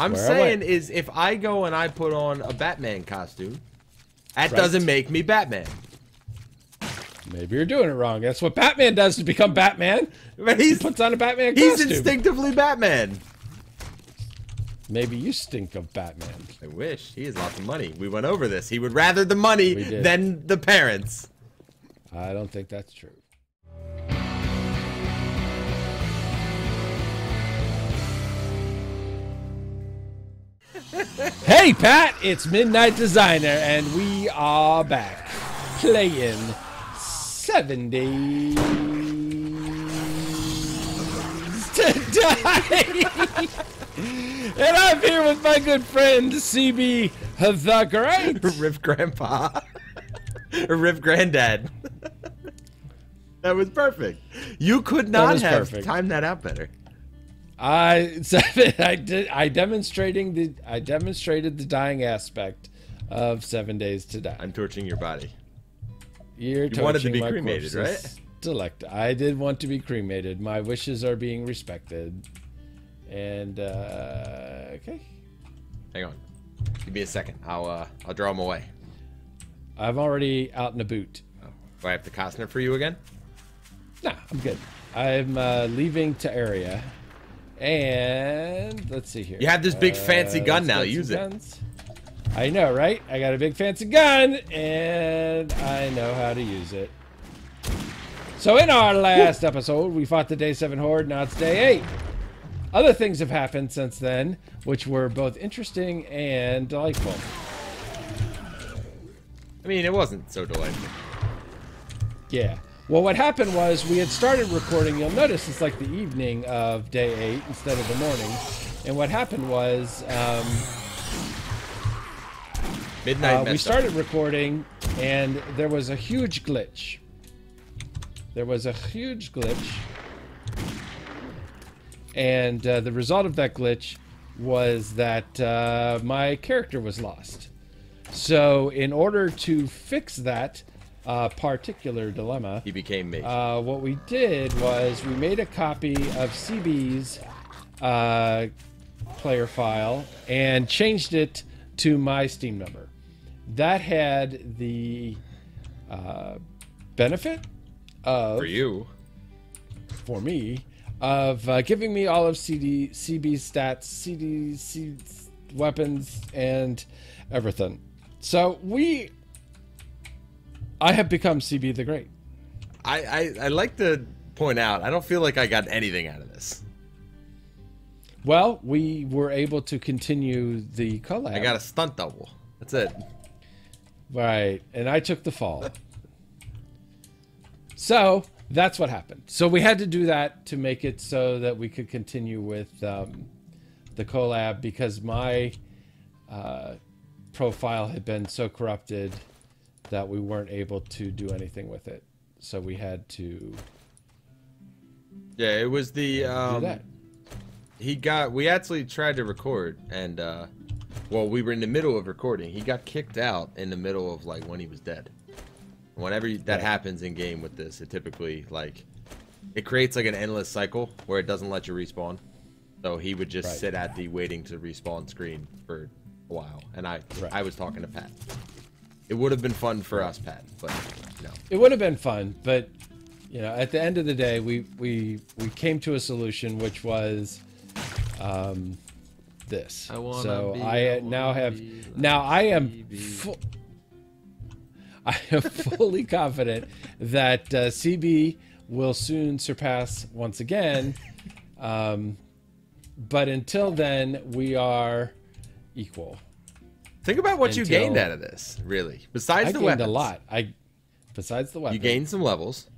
I'm saying is if I go and I put on a Batman costume, that doesn't make me Batman. Maybe you're doing it wrong. That's what Batman does to become Batman. But he puts on a Batman costume. He's instinctively Batman. Maybe you stink of Batman. I wish. He has lots of money. We went over this. He would rather the money than the parents. I don't think that's true. Hey, Pat, it's Midnight Designer, and we are back playing 7 Days to Die. And I'm here with my good friend, CBthagreat. Riff Grandpa. Or Riff Granddad. That was perfect. You could not have timed that out better. I demonstrated the dying aspect of 7 Days to Die. I'm torching your body. You wanted to be cremated, right? I did want to be cremated. My wishes are being respected. And okay. Hang on. Give me a second. I'll draw them away. I'm already out in a boot. Oh. Do I have to Costner for you again? Nah, I'm good. I'm leaving to area. And let's see here. You have this big fancy gun now. Use it. I know, right? I got a big fancy gun, and I know how to use it. So in our last episode, we fought the Day 7 Horde. Now it's Day 8. Other things have happened since then, which were both interesting and delightful. I mean, it wasn't so delightful. Yeah. Well, what happened was we had started recording. You'll notice it's like the evening of Day 8 instead of the morning. And what happened was we started recording, and there was a huge glitch. And the result of that glitch was that my character was lost. So in order to fix that particular dilemma, he became me. What we did was we made a copy of CB's player file and changed it to my Steam number. That had the benefit of for me of giving me all of CB's stats, CD's weapons, and everything. So I have become CB the Great. I like to point out, I don't feel like I got anything out of this. Well, we were able to continue the collab. I got a stunt double. That's it. Right, and I took the fall. So that's what happened. So we had to do that to make it so that we could continue with the collab, because my profile had been so corrupted that we weren't able to do anything with it. So we had to. Yeah, it was the do that. We actually tried to record, and well, we were in the middle of recording. He got kicked out in the middle of like when he was dead. Whenever that happens in game with this, it typically it creates like an endless cycle where it doesn't let you respawn. So he would just sit at the waiting to respawn screen for a while, and I was talking to Pat. It would have been fun for us, Pat, but no. It would have been fun, but you know, at the end of the day, we came to a solution, which was this. So I am fully confident that CB will soon surpass once again. But until then, we are equal. Think about what you gained out of this, really. Besides the weapons. I gained a lot. Besides the weapons. You gained some levels.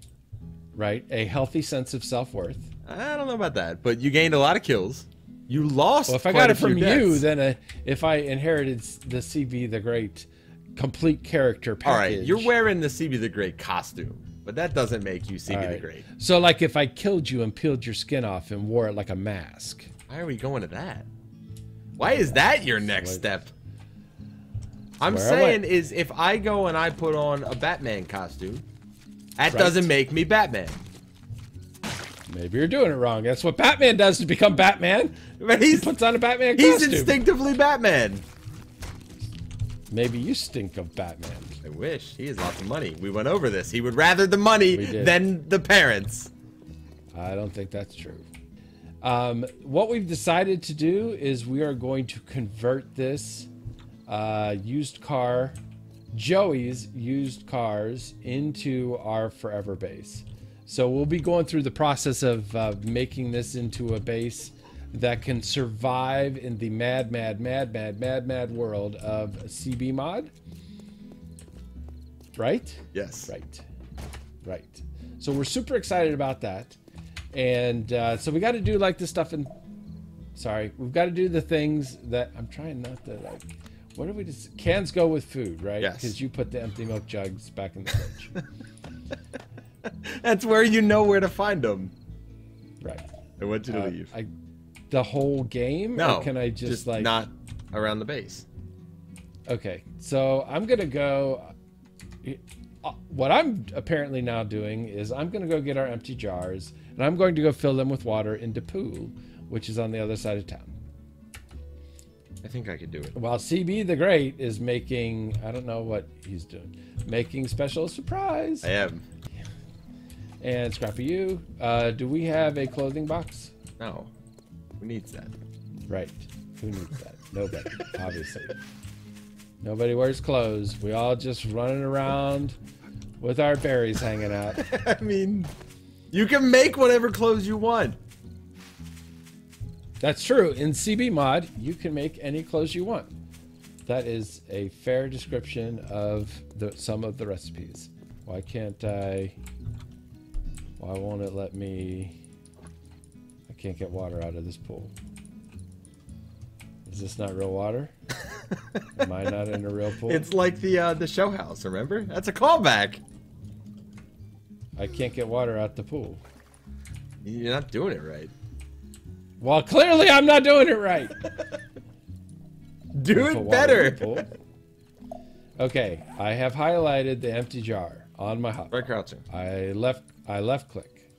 Right. A healthy sense of self-worth. I don't know about that, but you gained a lot of kills. You lost. Well, if I got it from you, then if I inherited the CB the Great complete character package. All right, you're wearing the CB the Great costume, but that doesn't make you CB the Great. So, like, if I killed you and peeled your skin off and wore it like a mask. Why are we going to that? Why is that your next step? I'm saying is if I go and I put on a Batman costume, that doesn't make me Batman. Maybe you're doing it wrong. That's what Batman does to become Batman. But He puts on a Batman he's costume. instinctively Batman. Maybe you stink of Batman. I wish. He has lots of money. We went over this. He would rather the money than the parents. I don't think that's true. What we've decided to do is we are going to convert this Joey's used cars into our forever base. So we'll be going through the process of making this into a base that can survive in the mad world of CBMod. Right? Yes. Right. So we're super excited about that. And so we got to do like the stuff in... Sorry. We've got to do the things that... I'm trying not to like... What do we just... Cans go with food, right? Yes. Because you put the empty milk jugs back in the fridge. That's where you know where to find them. Right. I want you to leave. The whole game? No. Or can I just like... not around the base. Okay. So I'm going to go... What I'm apparently now doing is I'm going to go get our empty jars and I'm going to go fill them with water into pool, which is on the other side of town. I think I could do it. While CB the Great is making, I don't know what he's doing, making special surprise. I am. And Scrappy, you, do we have a clothing box? No. Who needs that? Right. Who needs that? Nobody, obviously. Nobody wears clothes. We all just running around with our berries hanging out. I mean, you can make whatever clothes you want. That's true. In CBMod, you can make any clothes you want. That is a fair description of some of the recipes. Why can't I... Why won't it let me... I can't get water out of this pool. Is this not real water? Am I not in a real pool? It's like the show house, remember? That's a callback. I can't get water out the pool. You're not doing it right. Well, clearly I'm not doing it right. Do it better. Okay, I have highlighted the empty jar on my hotbar. Right crouching. I left click.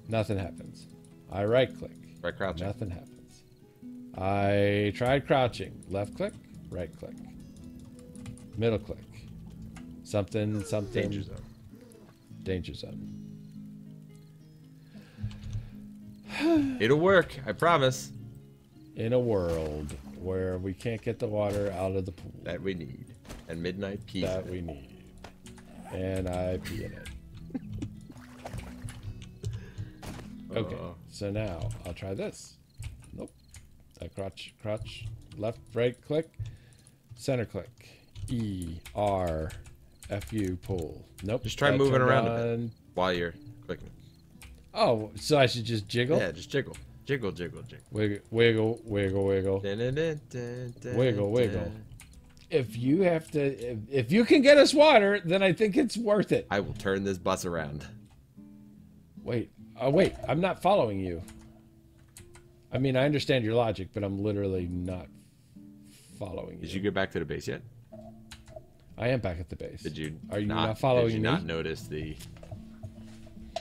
Nothing happens. I right click. Right crouching. Nothing happens. I tried crouching. Left click, right click. Middle click. Something. Danger zone. Danger zone. It'll work, I promise. In a world where we can't get the water out of the pool. That we need. And midnight peace. That we need. And I pee in it. Okay, so now I'll try this. Nope. I crouch, left, right click, center click, E, R, F, U, pull. Nope. Just try moving around a bit while you're clicking. Oh, so I should just jiggle? Yeah, just jiggle. Jiggle, jiggle, jiggle. Wiggle, wiggle, wiggle. Wiggle, wiggle. If you can get us water, then I think it's worth it. I will turn this bus around. Wait, I'm not following you. I mean, I understand your logic, but I'm literally not following you. Did you get back to the base yet? I am back at the base. Did you? Are you not following me? Did you not notice the...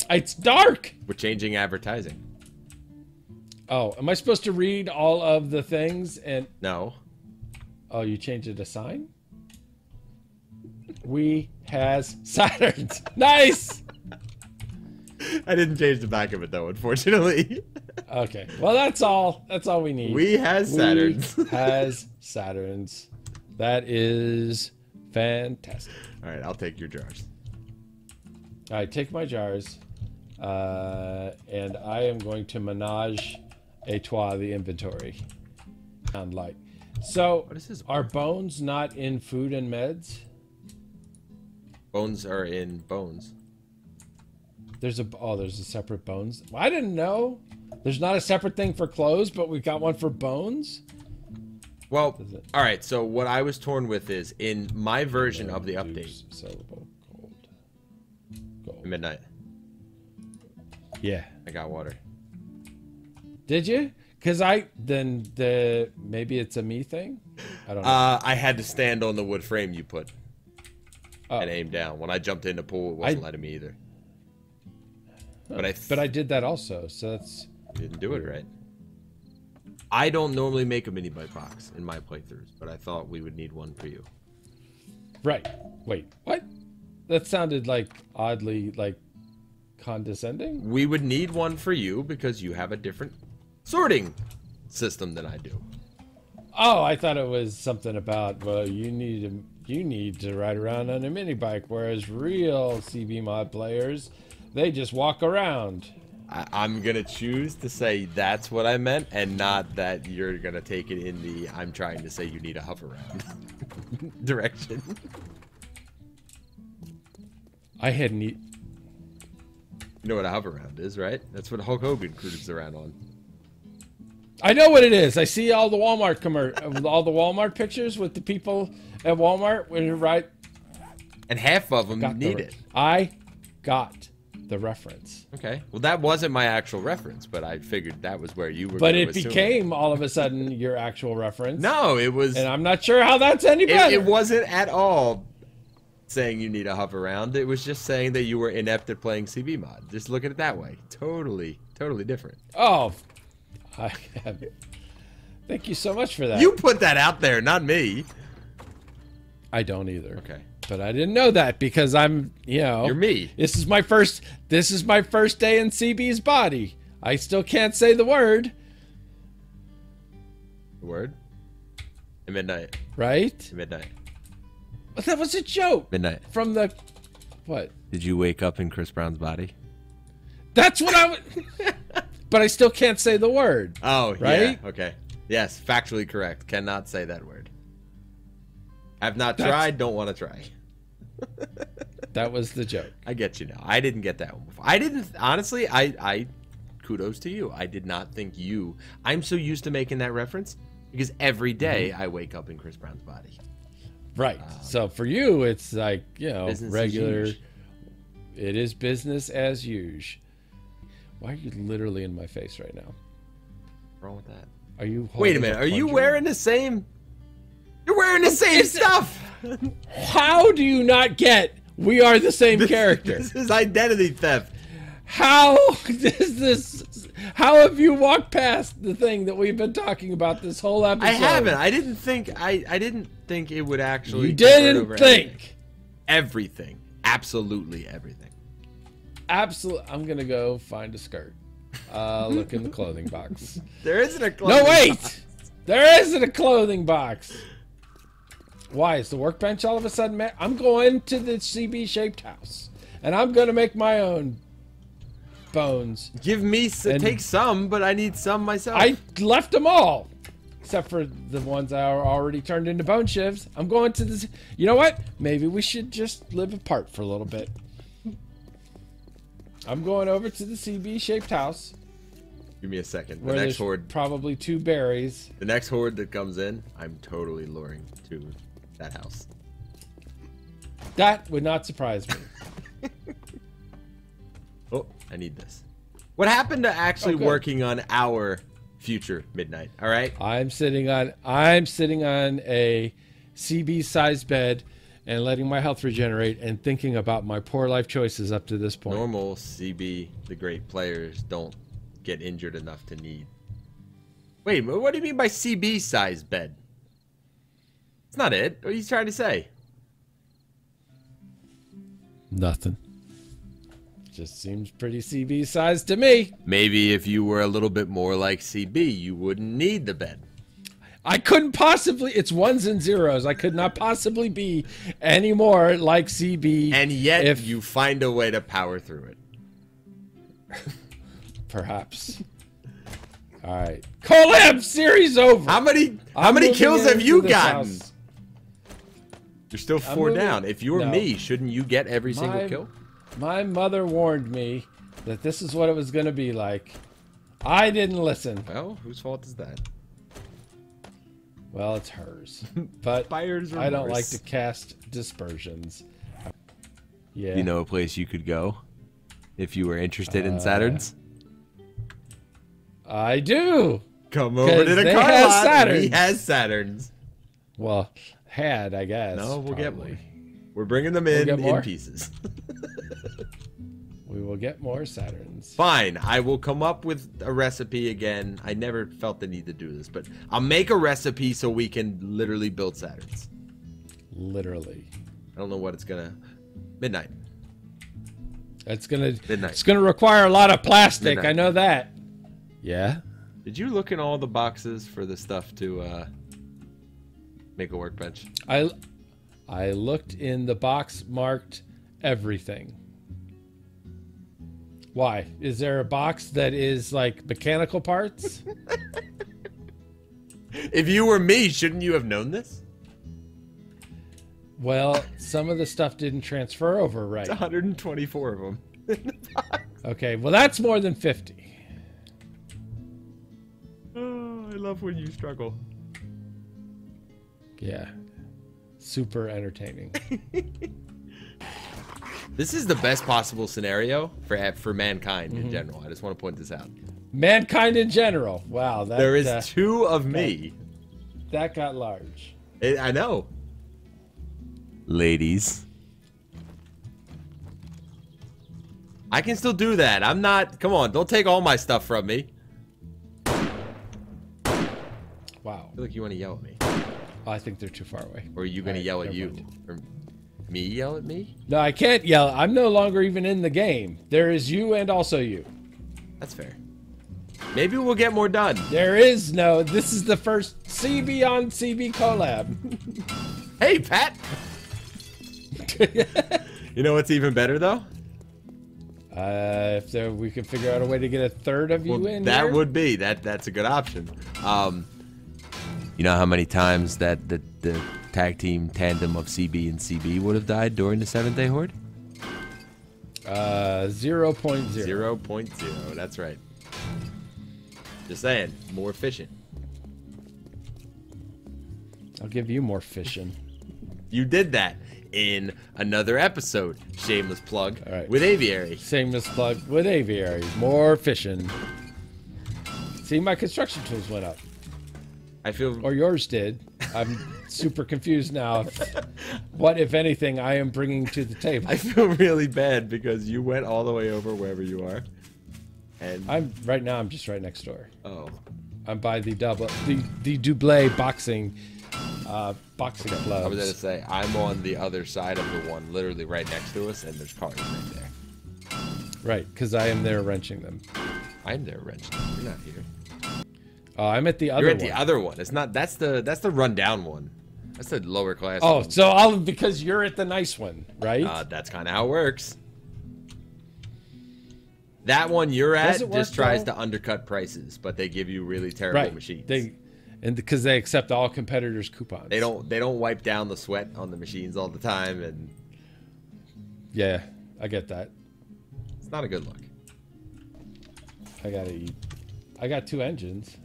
It's dark! We're changing advertising. Oh, am I supposed to read all of the things and... No. Oh, you changed it to sign? We has Saturns. Nice! I didn't change the back of it though, unfortunately. Okay. Well, that's all we need. We has Saturns. We has Saturns. That is fantastic. All right, I'll take your jars. All right, take my jars. And I am going to menage a trois the inventory. On light. So, what is this? Are bones not in food and meds? Bones are in bones. There's a separate bones. I didn't know. There's not a separate thing for clothes, but we've got one for bones. Well, all right. So what I was torn with is in my version of the update. Sellable gold. Midnight. Yeah. I got water. Did you? Because maybe it's a me thing. I don't know. I had to stand on the wood frame you put and aim down. When I jumped in the pool, it wasn't letting me either. But I did that also, so that's... You didn't do it right. I don't normally make a mini bite box in my playthroughs, but I thought we would need one for you. Right. Wait, what? That sounded like oddly like condescending. We would need one for you because you have a different sorting system than I do. Oh, I thought it was something about, well, you need to ride around on a mini bike, whereas real CBMod players, they just walk around. I'm gonna choose to say that's what I meant, and not that you're gonna take it in the I'm trying to say you need a hover around direction. I hadn't. You know what a hover around is, right? That's what Hulk Hogan cruises around on. I know what it is. I see all the Walmart all the Walmart pictures with the people at Walmart when you're right. And half of them need it. I got the reference. Okay. Well, that wasn't my actual reference, but I figured that was where you were. But it became all of a sudden your actual reference. No, it was. And I'm not sure how that's any better. It wasn't at all saying you need a hover around. It was just saying that you were inept at playing CBMod. Just look at it that way. Totally different. Oh, thank you so much for that. You put that out there, not me. I don't either. Okay. But I didn't know that because I'm, You're me. This is my first day in CB's body. I still can't say the word. The word? At midnight. Right? At midnight. But that was a joke. Midnight. From the what? Did you wake up in Chris Brown's body? That's what I would But I still can't say the word. Oh, right? Yeah. Okay. Yes, factually correct. Cannot say that word. I've not tried, don't want to try. That was the joke. I get you now. I didn't get that one before. I didn't, honestly, I kudos to you. I did not think you, I'm so used to making that reference because every day I wake up in Chris Brown's body. Right. So for you, it's like, regular. It is business as usual. Why are you literally in my face right now? What's wrong with that? Are you? Wait a minute. Are you wearing the same? You're wearing the same stuff. How do you not get? We are the same character. This is identity theft. How is this? How have you walked past the thing that we've been talking about this whole episode? I haven't. I didn't think. I didn't think it would actually. You didn't think. Everything. Absolutely everything. Absolutely. I'm gonna go find a skirt. Look in the clothing box. There isn't a clothing box. There isn't a clothing box. Why is the workbench all of a sudden? I'm going to the CB-shaped house, and I'm gonna make my own bones. Give me take some, but I need some myself. I left them all, except for the ones I already turned into bone shivs. I'm going to this. You know what? Maybe we should just live apart for a little bit. I'm going over to the CB-shaped house. Give me a second. The next horde, probably 2 berries. The next horde that comes in, I'm totally luring to that house. That would not surprise me. Oh, I need this. What happened to actually working on our future Midnight? All right. I'm sitting on a CB-sized bed and letting my health regenerate and thinking about my poor life choices up to this point. Normal CBthagreat players don't get injured enough to need. Wait, what do you mean by CB-sized bed? It's not it. What are you trying to say? Nothing. Just seems pretty CB-sized to me. Maybe if you were a little bit more like CB, you wouldn't need the bed. I couldn't possibly. It's ones and zeros. I could not possibly be any more like CB. And yet you find a way to power through it. Perhaps. All right. Collab series over. How many kills have you gotten? You're still 4 down. If you were me, shouldn't you get every single kill? My mother warned me that this is what it was going to be like. I didn't listen. Well, whose fault is that? Well, it's hers. But I don't like to cast dispersions. Yeah. You know a place you could go if you were interested in Saturns? I do. Come over to the car lot. He has Saturns. Well, I guess. No, we'll get more. We're bringing them in pieces. We will get more Saturns. Fine, I will come up with a recipe again. I never felt the need to do this, but I'll make a recipe so we can literally build Saturns. Literally. I don't know what it's gonna... Midnight. It's gonna... Midnight. It's gonna require a lot of plastic. Midnight. I know that. Yeah? Did you look in all the boxes for the stuff to make a workbench? I looked in the box marked everything. Why? Is there a box that is like mechanical parts? If you were me, shouldn't you have known this? Well, some of the stuff didn't transfer over right. It's 124 of them in the box. Okay, well that's more than 50. Oh, I love when you struggle. Yeah. Super entertaining. This is the best possible scenario for mankind in general. I just want to point this out. Mankind in general. Wow. That, There is two of me. That got large. I know. Ladies. I can still do that. I'm not... Come on, don't take all my stuff from me. Wow. I feel like you want to yell at me. Oh, I think they're too far away. Or are you going to yell at you? Or me yell at me? No, I can't yell. I'm no longer even in the game. There is you and also you. That's fair. Maybe we'll get more done. There is no... This is the first CB on CB collab. Hey, Pat! You know what's even better, though? If we could figure out a way to get a third of you in that here. would be. That's a good option. You know how many times that the tag team tandem of CB and CB would have died during the 7th-day Horde? 0.0. 0.0, that's right. Just saying, more efficient. I'll give you more fishing. You did that in another episode. Shameless plug with Aviary. Shameless plug with Aviary. More fishing. See, my construction tools went up. I feel... Or yours did. I'm super confused now. What, if anything, I am bringing to the table. I feel really bad because you went all the way over wherever you are. And right now I'm just right next door. Oh. I'm by the double boxing gloves. I was gonna say I'm on the other side of the one literally right next to us and there's cars right there. Right, because I am there wrenching them. I'm there wrenching them. You're not here. I'm at the other one. You're at the other one. It's not that's the rundown one. That's the lower class one. one. So because you're at the nice one, right? That's kinda how it works. That one you're at just tries to undercut prices, but they give you really terrible machines. Because they accept all competitors' coupons. They don't wipe down the sweat on the machines all the time, and yeah, I get that. It's not a good look. I gotta eat. I got 2 engines.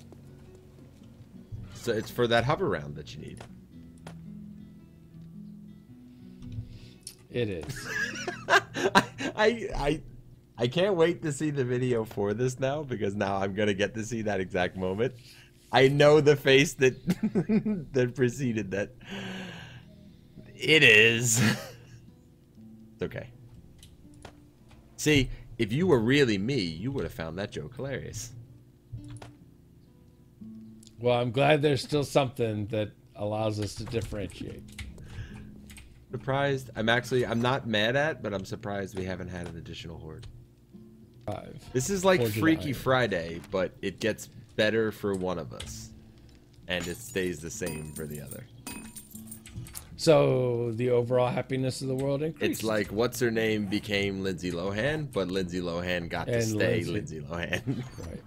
So it's for that hover round that you need. It is. I can't wait to see the video for this now because now I'm gonna get to see that exact moment. I know the face that that preceded that. It is. It's okay. See, if you were really me, you would have found that joke hilarious. Well, I'm glad there's still something that allows us to differentiate. Surprised. I'm not mad at, but I'm surprised we haven't had an additional horde. 5. This is like Freaky Friday, but it gets better for one of us. And it stays the same for the other. So the overall happiness of the world increased. It's like what's her name became Lindsay Lohan, but Lindsay Lohan got to stay Lindsay Lohan. Right.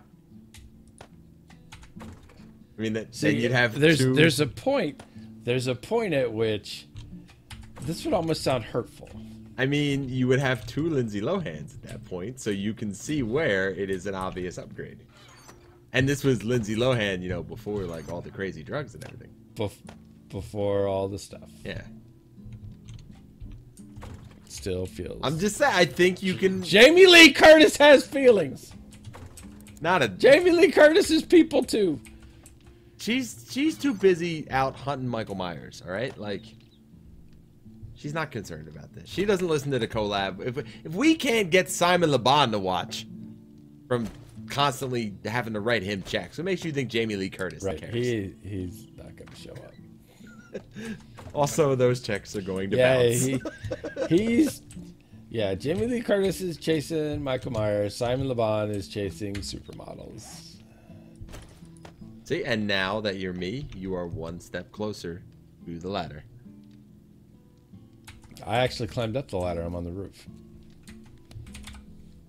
I mean, then you'd have there's a point at which this would almost sound hurtful. I mean, you would have 2 Lindsay Lohans at that point, so you can see where it is an obvious upgrade. And this was Lindsay Lohan, you know, before like all the crazy drugs and everything. Before all the stuff. Yeah. Still feels. I'm just saying, I think you can. Jamie Lee Curtis has feelings. Not a. Jamie Lee Curtis is people too. She's too busy out hunting Michael Myers. All right, like. She's not concerned about this. She doesn't listen to the collab. If we can't get Simon Le Bon to watch from constantly having to write him checks, what makes you think Jamie Lee Curtis cares? He's not going to show up. Also, those checks are going to bounce. Jamie Lee Curtis is chasing Michael Myers. Simon Le Bon is chasing supermodels. See, and now that you're me, you are one step closer to the ladder. I actually climbed up the ladder. I'm on the roof.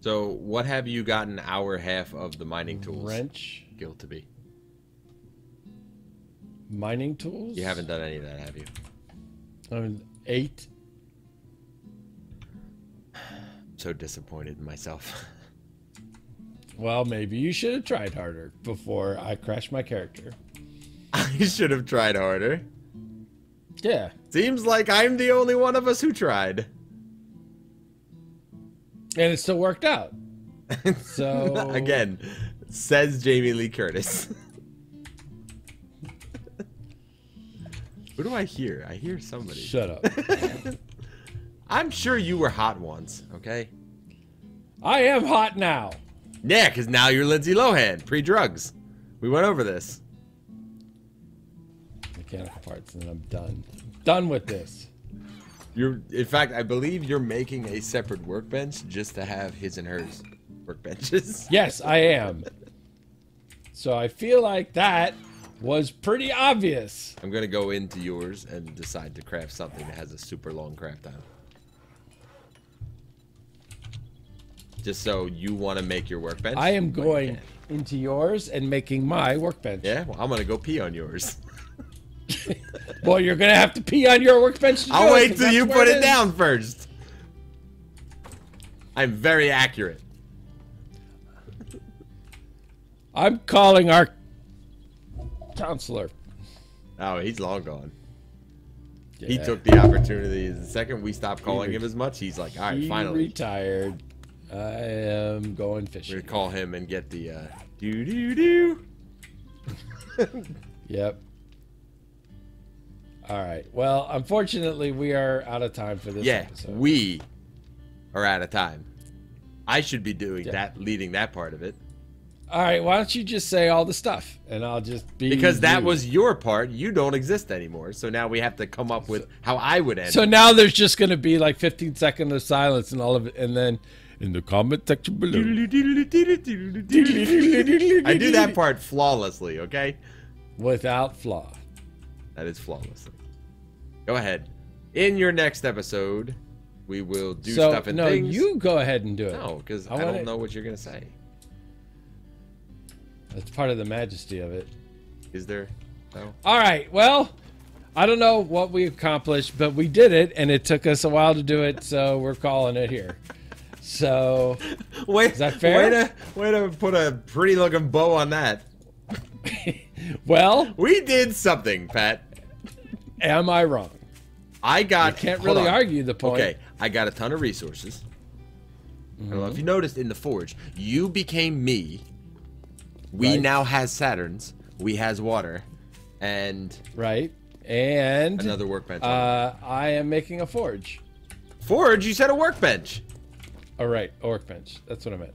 So, what have you gotten our half of the mining tools? Wrench. Guild to be. Mining tools? You haven't done any of that, have you? 8. I'm so disappointed in myself. Well, maybe you should have tried harder before I crashed my character. I should have tried harder. Yeah. Seems like I'm the only one of us who tried. And it still worked out. So again, says Jamie Lee Curtis. Who do I hear? I hear somebody. Shut up. I'm sure you were hot once, okay? I am hot now. Yeah, because now you're Lindsay Lohan, pre-drugs. We went over this. Mechanical parts, and I'm done. Done with this. In fact, I believe you're making a separate workbench just to have his and hers workbenches. Yes, I am. So I feel like that was pretty obvious. I'm going to go into yours and decide to craft something that has a super long craft time. Just so you want to make your workbench. I am going into yours and making my workbench. Yeah, well, I'm going to go pee on yours. Well, you're going to have to pee on your workbench. I'll wait till you put it down first. I'm very accurate. I'm calling our counselor. Oh, he's long gone. Yeah. He took the opportunity. The second we stopped calling him as much, he's like, all right, finally. Retired. I am going fishing. We're going to call him and get the do-do-do. Yep. All right. Well, unfortunately, we are out of time for this episode. We are out of time. I should be doing that, leading that part of it. All right. Why don't you just say all the stuff, and I'll just be because that was your part. You don't exist anymore. So now we have to come up with how I would end. So now there's just going to be like 15 seconds of silence and all of it, and then in the comment section below. I do that part flawlessly. Okay. Without flaw. That is flawlessly. Go ahead. In your next episode, we will do stuff and things. No, you go ahead and do it. No, because I don't know what you're going to say. That's part of the majesty of it. Is there? No? All right. Well, I don't know what we accomplished, but we did it, and it took us a while to do it, so we're calling it here. So, is that fair? Way to put a pretty looking bow on that. Well, we did something, Pat. Am I wrong? I got. You can't really argue the point. Okay, I got a ton of resources. I don't know if you noticed in the forge, you became me. We now has Saturns. We has water, and and another workbench. I am making a forge. Forge? You said a workbench. Oh, right, a workbench. That's what I meant.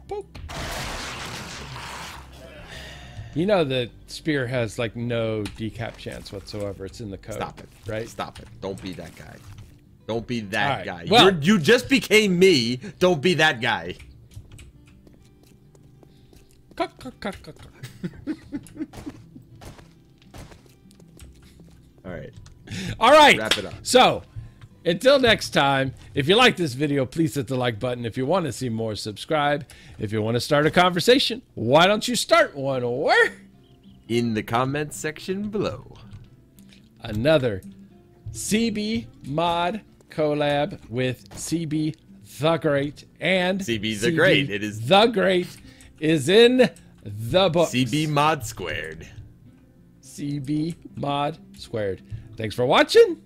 Boop. You know the spear has like no decap chance whatsoever. It's in the code. Stop it. Right? Stop it. Don't be that guy. Don't be that guy. Well, you just became me. Don't be that guy. All right. All right. Wrap it up. So, until next time, if you like this video, please hit the like button. If you want to see more, subscribe. If you want to start a conversation, why don't you start one? Where? In the comments section below. Another CBMod collab with CBthagreat and CBthagreat. It is CBthagreat is in the book. CBMod squared. CBMod squared. Thanks for watching,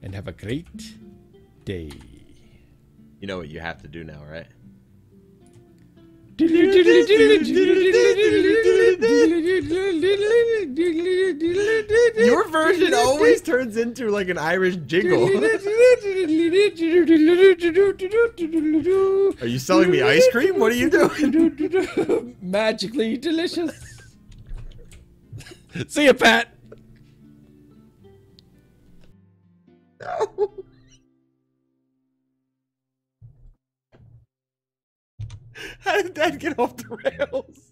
and have a great day. You know what you have to do now, right? Your version always turns into like an Irish jingle. Are you selling me ice cream? What are you doing? Magically delicious. See ya, Pat. No. How did that get off the rails?